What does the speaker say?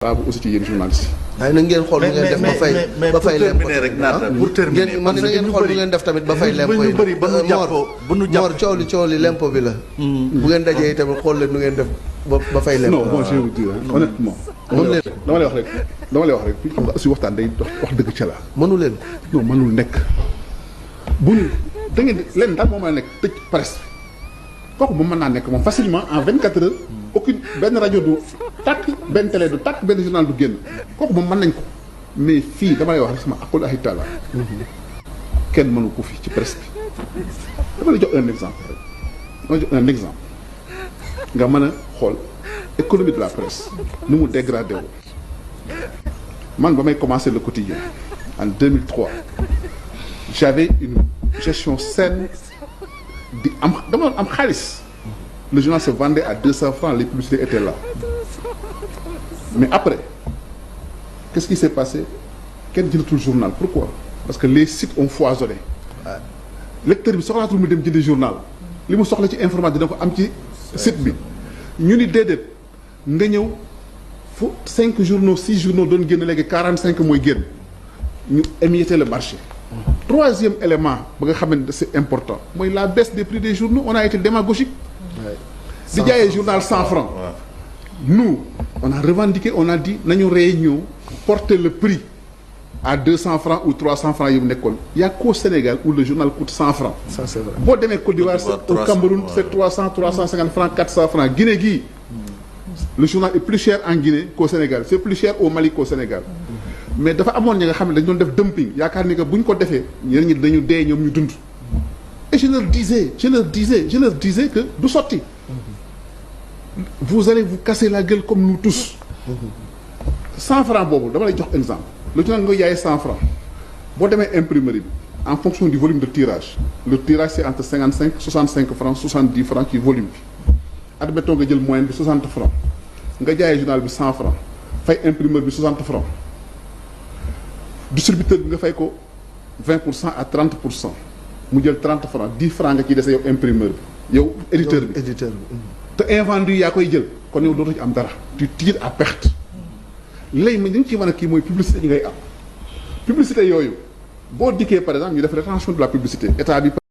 waaw aussi ci yéen journaliste yi. waaye na ngeen xool lu ngeen def ba fay lempo rek naata pour terminer man na ngeen xool lu ngeen def tamit ba fay lempo yi Mor coow li lempo bi la bu ngeen dajee tamit xool leen nu ngeen def ba fay lempo. non bon je vous dis honnêtement dama lay wax rek xam nga aussi waxtaan day wax dëgg ca la mënu leen non mënul nekk bu da ngeen leen daal moom la nekk tëj presse kooku moom mën naa nekk moom facilement en 24 heures aucune benn rajo du tàkk benn télé du tàkk benn journal du génn kooku moom mën nañ ko mais fii dama lay wax rek sama akul ahi taala kenn mënu ko fi ci presse bi dama lay jox un exemple rek dama lay jox un exemple nga mën a xool économie de la presse nu mu dégradé wu man ba may commencé le quotidien en 2003 j'avais une gestion saine di am dama doon am xaalis le journal se vendait à 200 francs les publicités étaient là mais après qu'est-ce qui s'est passé kenn jëlatul journal pourquoi parce que les sites ont foisonné lecteur bi soxlaatul mu dem jëndi journal li mu soxla ci information dina ko am ci site bi ñu ni déedéet nga ñëw fu 5 journaux 6 journaux doon génn léegi 45 mooy génn ñu émietter le marché. Troisième élément ba nga xam ne c'est important mooy la baisse des prix des journaux on a été démagogique. di jaayee journal 100 francs. nous on a revendiqué on a dit nañu réunion porter le prix à 200 francs ou 300 francs yu mu nekkoon y a qu'au Sénégal où le journal coûte 100 francs. Ça c'est vrai. boo demee Côte d'Ivoire c'est au Cameroun c'est 300 350 francs 400 francs Guinée gii le journal est plus cher en Guinée qu'au Sénégal c'est plus cher au Mali qu'au Sénégal. mais dafa amoon ñi nga xam ne dañu doon def dumping yaakaar ni que bu ñu ko defee ñeneen ñi dañu dee ñoom ñu dund. et je leur disais que du sotti. vous allez vous casser la gueule comme nous tous. 100 francs boobu dama lay jox exemple le journal nga jaayee 100 francs boo demee imprimerie bi en fonction du volume de tirage le tirage c'est entre 55 65 francs 70 francs ci volume bi. admettons nga jël moyenne bi 60 francs nga jaayee journal bi 100 francs fay imprimeur bi 60 francs distributeur bi nga fay ko 20% à 30% mu jël 30 francs 10 francs nga ciy dese yow imprimeur bi yow éditeur bi te invendu yaa koy jël kon yow dootoo ci am dara tu tires à perte léegi ma ñu ngi ciy mën a kii mooy publicité yi ngay am publicité yooyu boo dikkee par exemple ñu def rétention de la publicité état bi